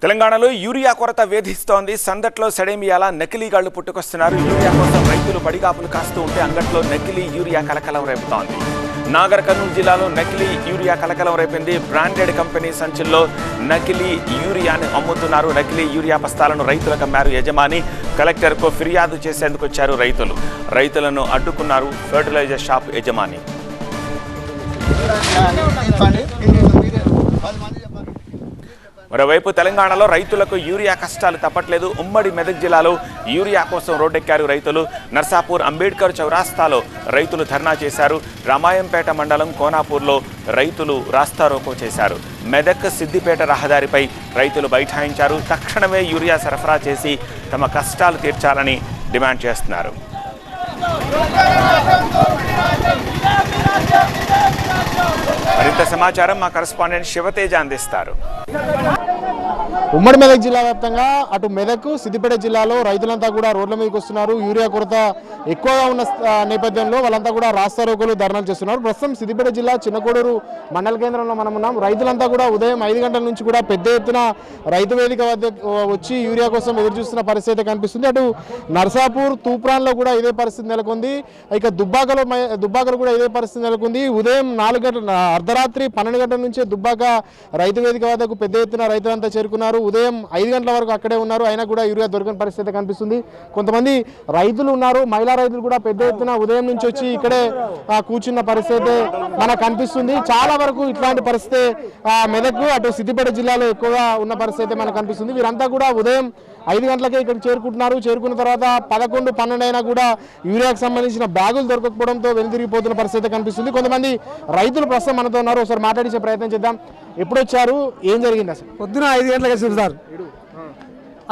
తెలంగాణలో యూరియా కొరత వేధిస్తోంది. సందట్లో సెడేమియాల నకిలీ గాళ్లు పుట్టుకొస్తున్నారు. యూరియా కోసం రైతులు పడిగాపులు కాస్తూ ఉంటే అంగట్లో నకిలీ యూరియా కలకలం రేపుతోంది. నాగర్ కర్నూలు జిల్లాలో నకిలీ యూరియా కలకలం రేపింది. బ్రాండెడ్ కంపెనీ సంచుల్లో నకిలీ యూరియాని అమ్ముతున్నారు. నకిలీ యూరియా బస్తాలను రైతులకు అమ్మారు యజమాని. కలెక్టర్కు ఫిర్యాదు చేసేందుకు వచ్చారు రైతులను అడ్డుకున్నారు ఫెర్టిలైజర్ షాప్ యజమాని. మరోవైపు తెలంగాణలో రైతులకు యూరియా కష్టాలు తప్పట్లేదు. ఉమ్మడి మెదక్ జిల్లాలో యూరియా కోసం రోడ్డెక్కారు రైతులు. నర్సాపూర్ అంబేద్కర్ చౌరాస్తాలో రైతులు ధర్నా చేశారు. రామాయంపేట మండలం కోనాపూర్లో రైతులు రాస్తారోకో చేశారు. మెదక్ సిద్దిపేట రహదారిపై రైతులు బైఠాయించారు. తక్షణమే యూరియా సరఫరా చేసి తమ కష్టాలు తీర్చాలని డిమాండ్ చేస్తున్నారు. మరింత సమాచారం మా కరెస్పాండెంట్ శివతేజ అందిస్తారు. ఉమ్మడి మెదక్ జిల్లా వ్యాప్తంగా అటు మెదక్ సిద్దిపేట జిల్లాలో రైతులంతా కూడా రోడ్ల మీదకి వస్తున్నారు. యూరియా కొరత ఎక్కువగా ఉన్న నేపథ్యంలో వాళ్ళంతా కూడా రాస్తారోకోలు ధర్నాలు చేస్తున్నారు. ప్రస్తుతం సిద్దిపేట జిల్లా చిన్నకోడూరు మండల కేంద్రంలో మనం ఉన్నాం. రైతులంతా కూడా ఉదయం 5 గంటల నుంచి కూడా పెద్ద ఎత్తున రైతు వేదిక వద్ద వచ్చి యూరియా కోసం ఎదురు చూస్తున్న పరిస్థితి కనిపిస్తుంది. అటు నర్సాపూర్ తూప్రాన్లో కూడా ఇదే పరిస్థితి నెలకొంది. ఇక దుబ్బాకలో కూడా ఇదే పరిస్థితి నెలకొంది. ఉదయం 4 గంటల అర్ధరాత్రి 12 గంటల నుంచే దుబ్బాక రైతు వేదిక వద్దకు పెద్ద ఎత్తున రైతులంతా చేరుకున్నారు. ఉదయం 5 గంటల వరకు అక్కడే ఉన్నారు. అయినా కూడా యూరియా దొరకని పరిస్థితి కనిపిస్తుంది. కొంతమంది రైతులు ఉన్నారు, మహిళా రైతులు కూడా పెద్ద ఎత్తున ఉదయం నుంచి వచ్చి ఇక్కడే కూర్చున్న పరిస్థితి మనకు కనిపిస్తుంది. చాలా వరకు ఇట్లాంటి పరిస్థితి మెదక్ అటు సిద్దిపేట జిల్లాలో ఎక్కువగా ఉన్న పరిస్థితి మనకు కనిపిస్తుంది. వీరంతా కూడా ఉదయం 5 గంటలకే ఇక్కడ చేరుకుంటున్నారు. చేరుకున్న తర్వాత 11, 12 అయినా కూడా యూరియాకు సంబంధించిన బ్యాగులు దొరకకపోవడంతో వెనుదిరిగిపోతున్న పరిస్థితి కనిపిస్తుంది. కొంతమంది రైతులు ప్రస్తుతం మనతో ఉన్నారు. ఒకసారి మాట్లాడించే ప్రయత్నం చేద్దాం. ఎప్పుడు వచ్చారు, ఏం జరిగింది అసలు? పొద్దున 5 గంటలకు వచ్చారు సార్.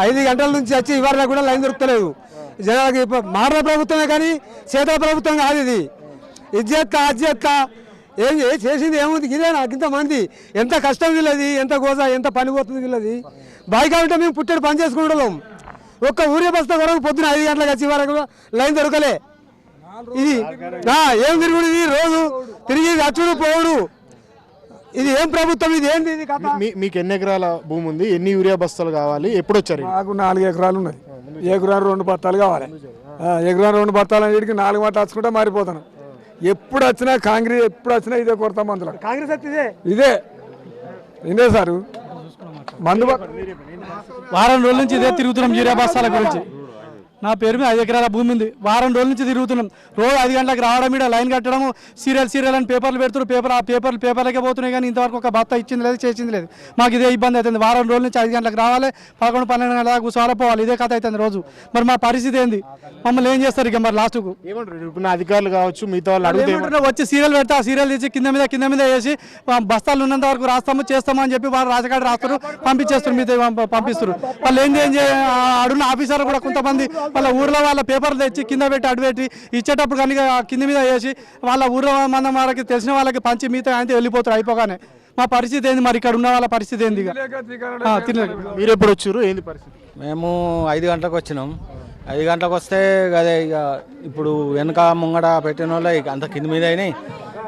5 గంటల నుంచి వచ్చి ఇవాళ కూడా లైన్ దొరుకుతలేదు. జనాలకి మారిన ప్రభుత్వమే కానీ చేతుల ప్రభుత్వం కాదు ఇది. ఇజ్జెత్తా అజ్జెత్తా ఏం చేసింది ఏముంది? ఇదే నాకు ఇంతమంది ఎంత కష్టం వీళ్ళది, ఎంత గోజ, ఎంత పని పోతుంది వీళ్ళది. బాయ్ కాబట్టి మేము పుట్టెడు పని చేసుకుంటాం. ఒక్క ఊరే బస్తా వరకు పొద్దున 5 గంటలకు వచ్చి వరకు లైన్ దొరకలే. ఇది ఏం తిరుగుడు? ఇది రోజు తిరిగి అచ్చుడు పోవుడు. ఇది ఏం ప్రభుత్వం? ఇది ఏంది? ఇది కథ. మీకు ఎన్ని ఎకరాల భూమి ఉంది? ఎన్ని యూరియా బస్తాలు కావాలి? ఎప్పుడు వచ్చారు? నాకు 4 ఎకరాలు ఉన్నాయి. ఎకరాలు 2 బత్తాలు కావాలి. ఎకరాలు 2 బత్తాలు వీడికి 4 మాట వచ్చుకుంటే మారిపోతాను. ఎప్పుడు వచ్చినా కాంగ్రెస్, ఎప్పుడు వచ్చినా ఇదే కొడతా మందులు. కాంగ్రెస్ ఇదే సారు మందు. వారం రోజుల నుంచి ఇదే తిరుగుతున్నాం యూరియా బస్తాల గురించి. నా పేరు మీద 5 ఎకరాల భూమి ఉంది. వారం రోజుల నుంచి తిరుగుతున్నాం. రోజు 5 గంటలకు రావడం, మీద లైన్ కట్టడం, సీరియల్ అని పేపర్లు పెడుతున్నారు. పేపర్లకే పోతున్నాయి కానీ ఇంతవరకు ఒక బత్త ఇచ్చింది లేదు, చేసింది లేదు. మాకు ఇదే ఇబ్బంది అవుతుంది. వారం రోజుల నుంచి 5 గంటలకు రావాలి, 11, 12 గంటల దాకా కూర్చోవాలి, పోవాలి. ఇదే కథ అవుతుంది రోజు. మరి మా పరిస్థితి ఏంది? మమ్మల్ని ఏం చేస్తారు ఇక? మరి లాస్ట్కు ఏమంటారు అధికారులు కావచ్చు, మిగతా వాళ్ళు అడుగుతారు. వచ్చి సీరియల్ పెడతా, సీరియల్ తెచ్చి కింద మీద వేసి బస్తాలు ఉన్నంత వరకు చేస్తాము అని చెప్పి వాళ్ళు రాజకాడు రాస్తారు, పంపించేస్తారు, మీద పంపిస్తారు. వాళ్ళు అడుగున్న ఆఫీసర్లు కూడా కొంతమంది వాళ్ళ ఊర్లో వాళ్ళ పేపర్లు తెచ్చి కింద పెట్టి అడ్డుపెట్టి ఇచ్చేటప్పుడు కానీ కింద మీద వేసి వాళ్ళ ఊర్లో మందం వాళ్ళకి తెలిసిన వాళ్ళకి పంచి మిగతా అయితే వెళ్ళిపోతారు అయిపోగానే. మా పరిస్థితి ఏంది? మరి ఇక్కడ ఉన్న వాళ్ళ పరిస్థితి ఏంది? మీరు ఎప్పుడు వచ్చారు? ఏంది పరిస్థితి? మేము 5 గంటలకు వచ్చినాం. 5 గంటలకు వస్తే అదే ఇక ఇప్పుడు వెనక ముంగడ పెట్టిన వాళ్ళు ఇక అంత కింద మీద అయినాయి.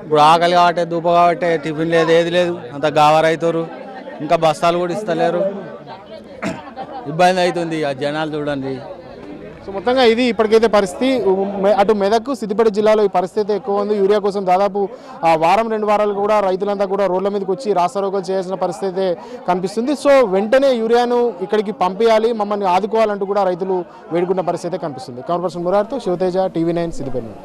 ఇప్పుడు ఆకలి కాబట్టి, దూప కాబట్టి టిఫిన్ లేదు, ఏది లేదు, అంత గావరైతారు. ఇంకా బస్తాలు కూడా ఇస్తలేరు. ఇబ్బంది అవుతుంది. ఆ జనాలు చూడండి. సో మొత్తంగా ఇది ఇప్పటికైతే పరిస్థితి. అటు మెదక్ సిద్దిపేట జిల్లాలో ఈ పరిస్థితి ఎక్కువ ఉంది. యూరియా కోసం దాదాపు వారం 2 వారాలు కూడా రైతులంతా కూడా రోడ్ల మీదకి వచ్చి రాస్తారోకోలు చేయాల్సిన పరిస్థితి కనిపిస్తుంది. సో వెంటనే యూరియాను ఇక్కడికి పంపించాలి, మమ్మల్ని ఆదుకోవాలంటూ కూడా రైతులు వేడుకున్న పరిస్థితి కనిపిస్తుంది. కెమెరా పర్సన్ మురార్తో శివతేజ, TV9 సిద్దిపేట.